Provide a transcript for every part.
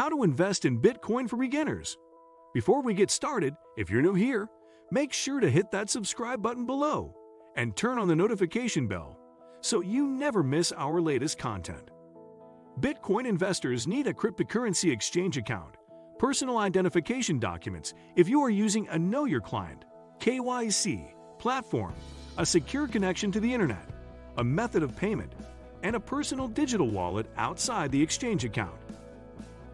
How to invest in Bitcoin for beginners. Before we get started, if you're new here, make sure to hit that subscribe button below and turn on the notification bell so you never miss our latest content. Bitcoin investors need a cryptocurrency exchange account, personal identification documents if you are using a Know Your Client (KYC) platform, a secure connection to the internet, a method of payment, and a personal digital wallet outside the exchange account.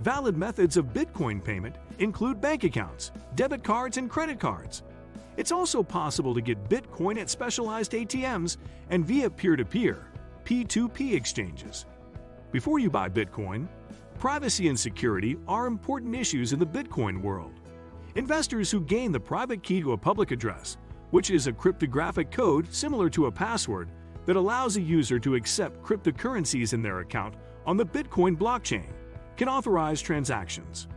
Valid methods of Bitcoin payment include bank accounts, debit cards, and credit cards. It's also possible to get Bitcoin at specialized ATMs and via peer-to-peer (P2P) exchanges. Before you buy Bitcoin, privacy and security are important issues in the Bitcoin world. Investors who gain the private key to a public address, which is a cryptographic code similar to a password that allows a user to accept cryptocurrencies in their account on the Bitcoin blockchain, can authorize transactions.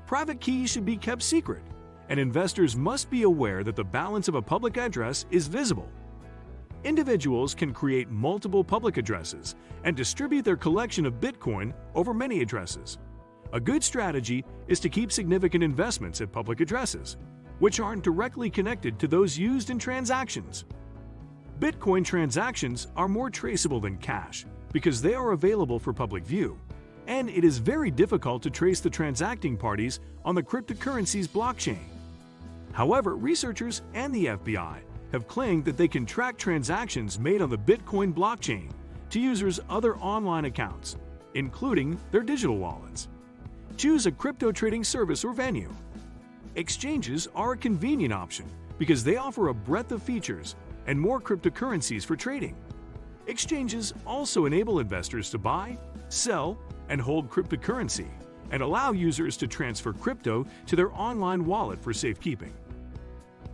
Private keys should be kept secret, and investors must be aware that the balance of a public address is visible. Individuals can create multiple public addresses and distribute their collection of Bitcoin over many addresses. A good strategy is to keep significant investments at public addresses, which aren't directly connected to those used in transactions. Bitcoin transactions are more traceable than cash because they are available for public view, and it is very difficult to trace the transacting parties on the cryptocurrency's blockchain. However, researchers and the FBI have claimed that they can track transactions made on the Bitcoin blockchain to users' other online accounts, including their digital wallets. Choose a crypto trading service or venue. Exchanges are a convenient option because they offer a breadth of features and more cryptocurrencies for trading. Exchanges also enable investors to buy, sell, and hold cryptocurrency and allow users to transfer crypto to their online wallet for safekeeping.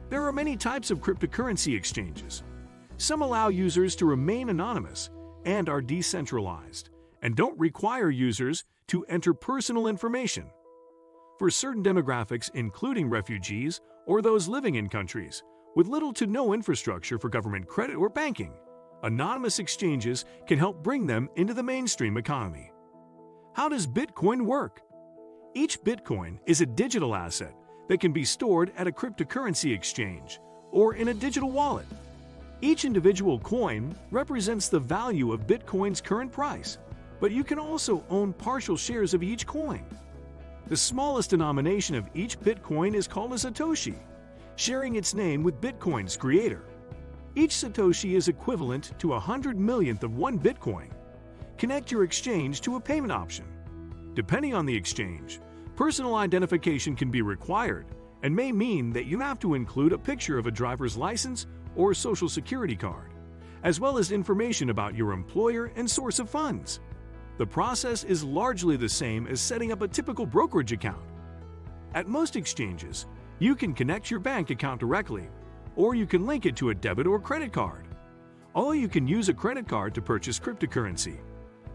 There are many types of cryptocurrency exchanges. Some allow users to remain anonymous and are decentralized, and don't require users to enter personal information. For certain demographics, including refugees or those living in countries with little to no infrastructure for government credit or banking, anonymous exchanges can help bring them into the mainstream economy. How does Bitcoin work? Each Bitcoin is a digital asset that can be stored at a cryptocurrency exchange or in a digital wallet. Each individual coin represents the value of Bitcoin's current price, but you can also own partial shares of each coin. The smallest denomination of each Bitcoin is called a Satoshi, sharing its name with Bitcoin's creator. Each Satoshi is equivalent to 100 millionth of one Bitcoin. Connect your exchange to a payment option. Depending on the exchange, personal identification can be required and may mean that you have to include a picture of a driver's license or social security card, as well as information about your employer and source of funds. The process is largely the same as setting up a typical brokerage account. At most exchanges, you can connect your bank account directly, or you can link it to a debit or credit card. Although you can use a credit card to purchase cryptocurrency,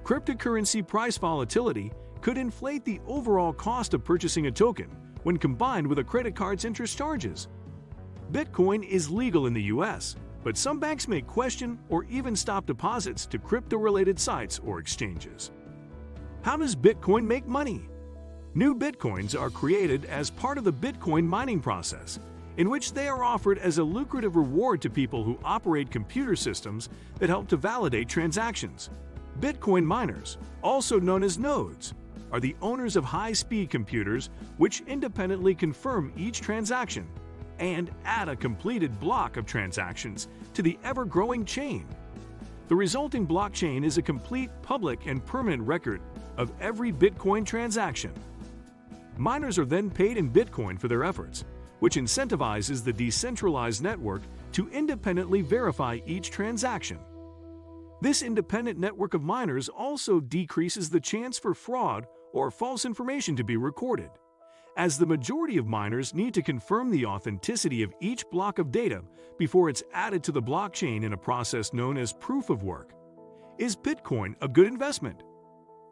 cryptocurrency price volatility could inflate the overall cost of purchasing a token when combined with a credit card's interest charges. Bitcoin is legal in the US, but some banks may question or even stop deposits to crypto-related sites or exchanges. How does Bitcoin make money? New Bitcoins are created as part of the Bitcoin mining process, in which they are offered as a lucrative reward to people who operate computer systems that help to validate transactions. Bitcoin miners, also known as nodes, are the owners of high-speed computers which independently confirm each transaction and add a completed block of transactions to the ever-growing chain. The resulting blockchain is a complete public and permanent record of every Bitcoin transaction. Miners are then paid in Bitcoin for their efforts, which incentivizes the decentralized network to independently verify each transaction. This independent network of miners also decreases the chance for fraud or false information to be recorded, as the majority of miners need to confirm the authenticity of each block of data before it's added to the blockchain in a process known as proof of work. Is Bitcoin a good investment?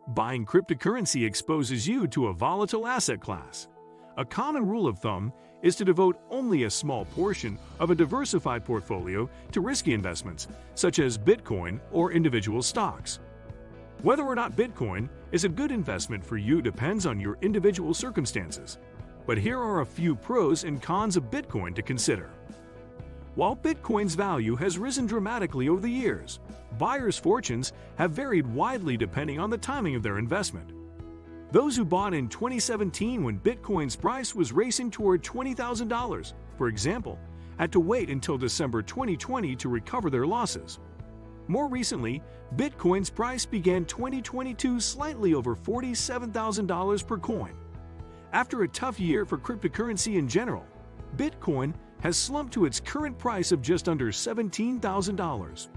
Buying cryptocurrency exposes you to a volatile asset class. A common rule of thumb is to devote only a small portion of a diversified portfolio to risky investments, such as Bitcoin or individual stocks. Whether or not Bitcoin is a good investment for you depends on your individual circumstances. But here are a few pros and cons of Bitcoin to consider. While Bitcoin's value has risen dramatically over the years, buyers' fortunes have varied widely depending on the timing of their investment. Those who bought in 2017 when Bitcoin's price was racing toward $20,000, for example, had to wait until December 2020 to recover their losses. More recently, Bitcoin's price began 2022 slightly over $47,000 per coin. After a tough year for cryptocurrency in general, Bitcoin has slumped to its current price of just under $17,000.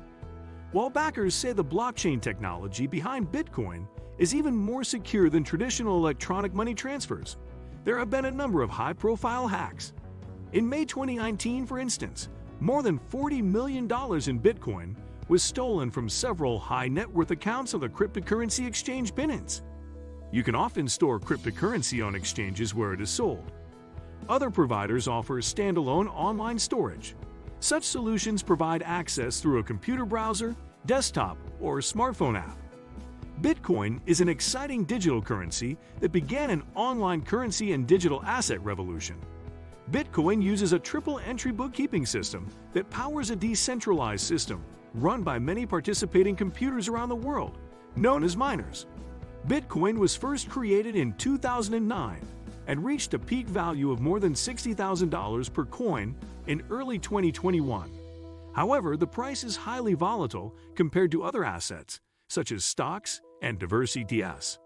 While backers say the blockchain technology behind Bitcoin is even more secure than traditional electronic money transfers, there have been a number of high-profile hacks. In May 2019, for instance, more than $40 million in Bitcoin was stolen from several high-net-worth accounts on the cryptocurrency exchange Binance. You can often store cryptocurrency on exchanges where it is sold. Other providers offer standalone online storage. Such solutions provide access through a computer browser, desktop, or smartphone app. Bitcoin is an exciting digital currency that began an online currency and digital asset revolution. Bitcoin uses a triple-entry bookkeeping system that powers a decentralized system run by many participating computers around the world, known as miners. Bitcoin was first created in 2009 and reached a peak value of more than $60,000 per coin in early 2021. However, the price is highly volatile compared to other assets, such as stocks and diversifies.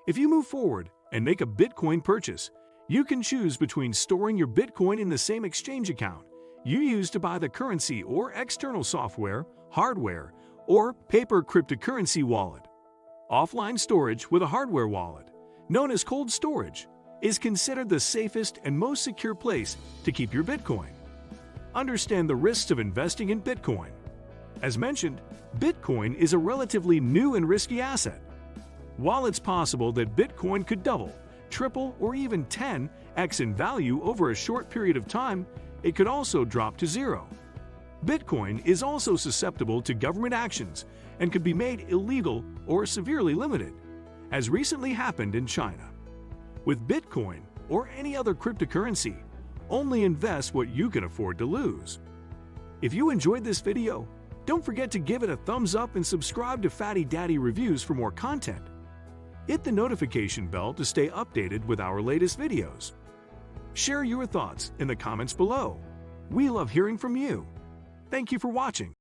If you move forward and make a Bitcoin purchase, you can choose between storing your Bitcoin in the same exchange account you use to buy the currency or external software, hardware, or paper cryptocurrency wallet. Offline storage with a hardware wallet, known as cold storage, is considered the safest and most secure place to keep your Bitcoin. Understand the risks of investing in Bitcoin. As mentioned, Bitcoin is a relatively new and risky asset. While it's possible that Bitcoin could double, triple, or even 10x in value over a short period of time, it could also drop to zero. Bitcoin is also susceptible to government actions and could be made illegal or severely limited, as recently happened in China. With Bitcoin or any other cryptocurrency, only invest what you can afford to lose. If you enjoyed this video, don't forget to give it a thumbs up and subscribe to Fatty Daddy Reviews for more content. Hit the notification bell to stay updated with our latest videos. Share your thoughts in the comments below. We love hearing from you. Thank you for watching.